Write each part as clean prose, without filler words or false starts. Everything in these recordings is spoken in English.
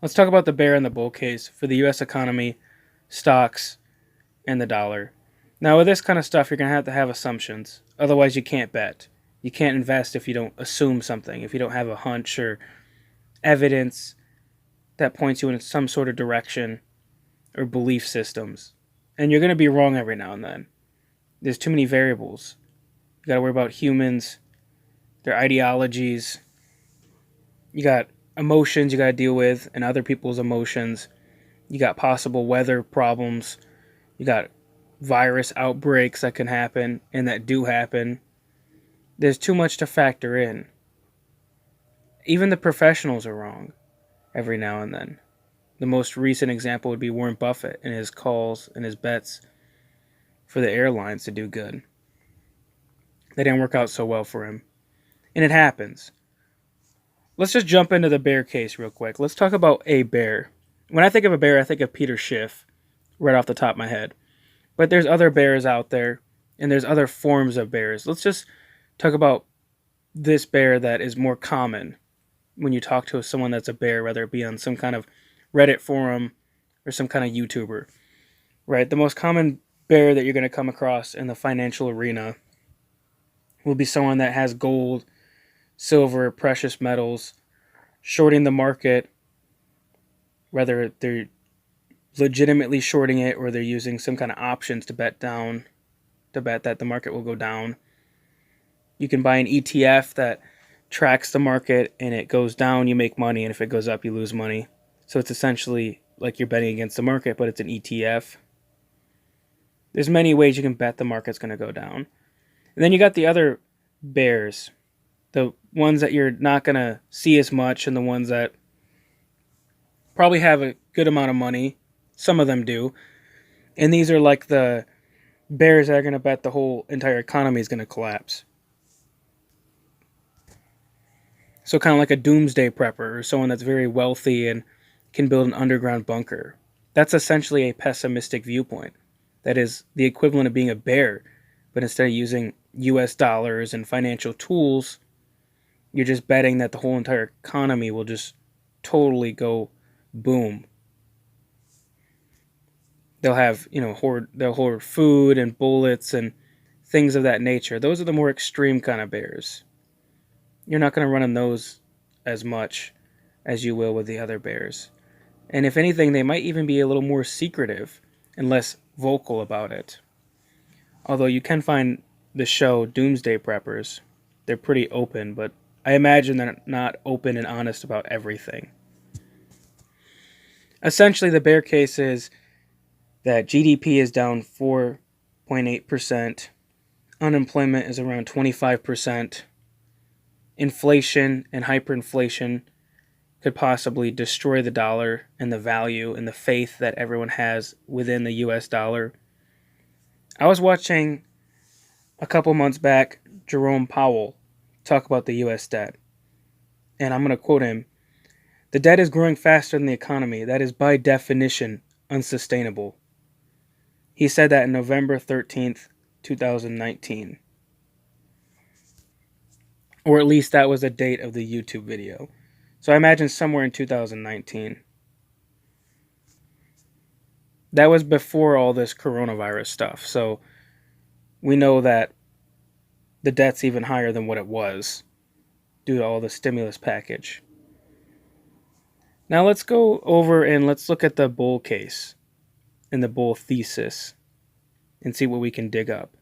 Let's talk about the bear and the bull case for the US economy, stocks, and the dollar. Now, with this kind of stuff, you're going to have assumptions. Otherwise, you can't bet. You can't invest if you don't assume something, if you don't have a hunch or evidence that points you in some sort of direction or belief systems. And you're going to be wrong every now and then. There's too many variables. You got to worry about humans, their ideologies. You got emotions you got to deal with and other people's emotions. You got possible weather problems. You got virus outbreaks that can happen and that do happen. There's too much to factor in. Even the professionals are wrong every now and then. The most recent example would be Warren Buffett and his calls and his bets for the airlines to do good. They didn't work out so well for him. And it happens. Let's just jump into the bear case real quick. Let's talk about a bear. When I think of a bear, I think of Peter Schiff right off the top of my head. But there's other bears out there, and there's other forms of bears. Let's just talk about this bear that is more common when you talk to someone that's a bear, whether it be on some kind of Reddit forum or some kind of YouTuber. Right? The most common bear that you're going to come across in the financial arena will be someone that has gold, silver, precious metals, shorting the market, whether they're legitimately shorting it or they're using some kind of options to bet that the market will go down. You can buy an ETF that tracks the market, and it goes down, you make money, and if it goes up, you lose money. So it's essentially like you're betting against the market, but it's an ETF. There's many ways you can bet the market's going to go down. And then you got the other bears, the ones that you're not going to see as much, and the ones that probably have a good amount of money. Some of them do. And these are like the bears that are going to bet the whole entire economy is going to collapse. So kind of like a doomsday prepper or someone that's very wealthy and can build an underground bunker. That's essentially a pessimistic viewpoint. That is the equivalent of being a bear, but instead of using US dollars and financial tools, you're just betting that the whole entire economy will just totally go boom. They'll have, they'll hoard food and bullets and things of that nature. Those are the more extreme kind of bears. You're not going to run on those as much as you will with the other bears. And if anything, they might even be a little more secretive and less vocal about it. Although you can find the show Doomsday Preppers. They're pretty open, but I imagine they're not open and honest about everything. Essentially, the bear case is that GDP is down 4.8%, unemployment is around 25%, inflation and hyperinflation could possibly destroy the dollar and the value and the faith that everyone has within the US dollar. I was watching a couple months back Jerome Powell talk about the US debt, and I'm going to quote him. The debt is growing faster than the economy. That is by definition unsustainable. He said that on November 13th, 2019. Or at least that was the date of the YouTube video. So I imagine somewhere in 2019. That was before all this coronavirus stuff. So we know that the debt's even higher than what it was due to all the stimulus package. Now let's go over and let's look at the bull case and the bull thesis and see what we can dig up.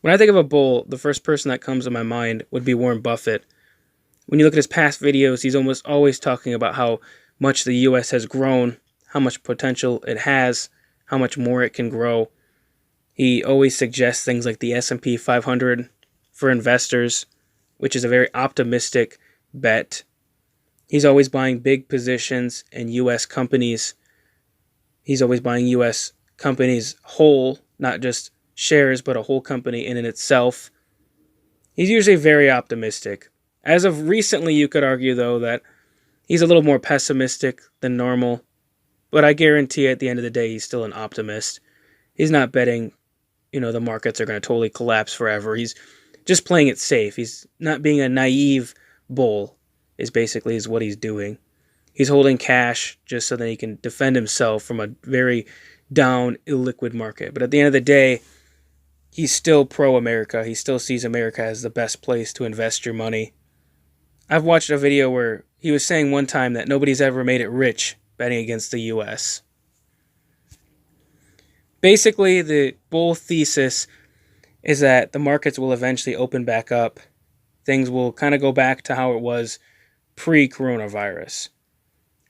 When I think of a bull, the first person that comes to my mind would be Warren Buffett. When you look at his past videos, he's almost always talking about how much the US has grown, how much potential it has, how much more it can grow. He always suggests things like the S&P 500 for investors, which is a very optimistic bet. He's always buying big positions in US companies. He's always buying US companies whole, not just shares, but a whole company in and itself. He's usually very optimistic. As of recently, you could argue, though, that he's a little more pessimistic than normal. But I guarantee at the end of the day, he's still an optimist. He's not betting, the markets are going to totally collapse forever. He's just playing it safe. He's not being a naive bull. is what he's doing. He's holding cash just so that he can defend himself from a very down, illiquid market. But at the end of the day, he's still pro America. He still sees America as the best place to invest your money. I've watched a video where he was saying one time that nobody's ever made it rich betting against the US. Basically, the bull thesis is that the markets will eventually open back up. Things will kind of go back to how it was pre-coronavirus.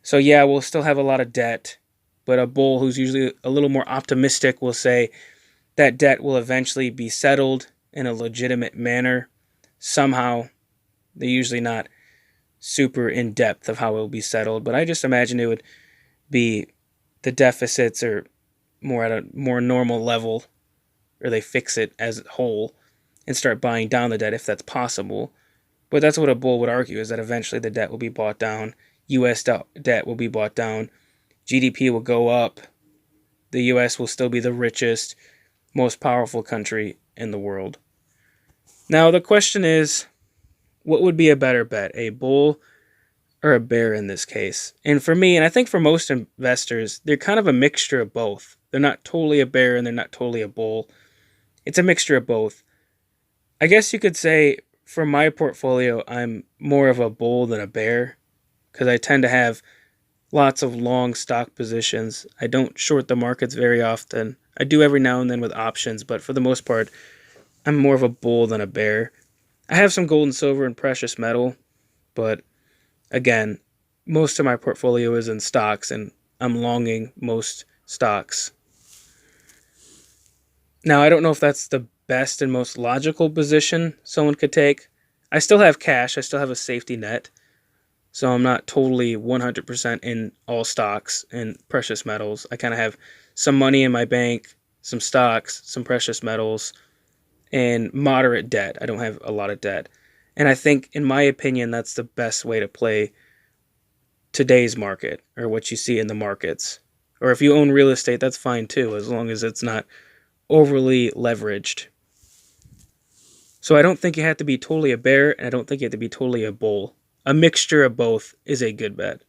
So yeah, we'll still have a lot of debt, but a bull who's usually a little more optimistic will say that debt will eventually be settled in a legitimate manner somehow. They're usually not super in depth of how it will be settled, but I just imagine it would be the deficits are more at a more normal level, or they fix it as a whole and start buying down the debt if that's possible. But that's what a bull would argue, is that eventually the debt will be bought down, US debt will be bought down, GDP will go up, the US will still be the richest, most powerful country in the world. Now the question is, what would be a better bet, a bull or a bear in this case? And for me, and I think for most investors, they're kind of a mixture of both. They're not totally a bear and they're not totally a bull. It's a mixture of both. I guess you could say for my portfolio, I'm more of a bull than a bear because I tend to have lots of long stock positions. I don't short the markets very often. I do every now and then with options, but for the most part, I'm more of a bull than a bear. I have some gold and silver and precious metal, but again, most of my portfolio is in stocks, and I'm longing most stocks. Now, I don't know if that's the best and most logical position someone could take. I still have cash, I still have a safety net, so I'm not totally 100% in all stocks and precious metals. I kind of have some money in my bank, some stocks, some precious metals, and moderate debt. I don't have a lot of debt. And I think, in my opinion, that's the best way to play today's market, or what you see in the markets. Or if you own real estate, that's fine too, as long as it's not overly leveraged. So I don't think you have to be totally a bear, and I don't think you have to be totally a bull. A mixture of both is a good bet.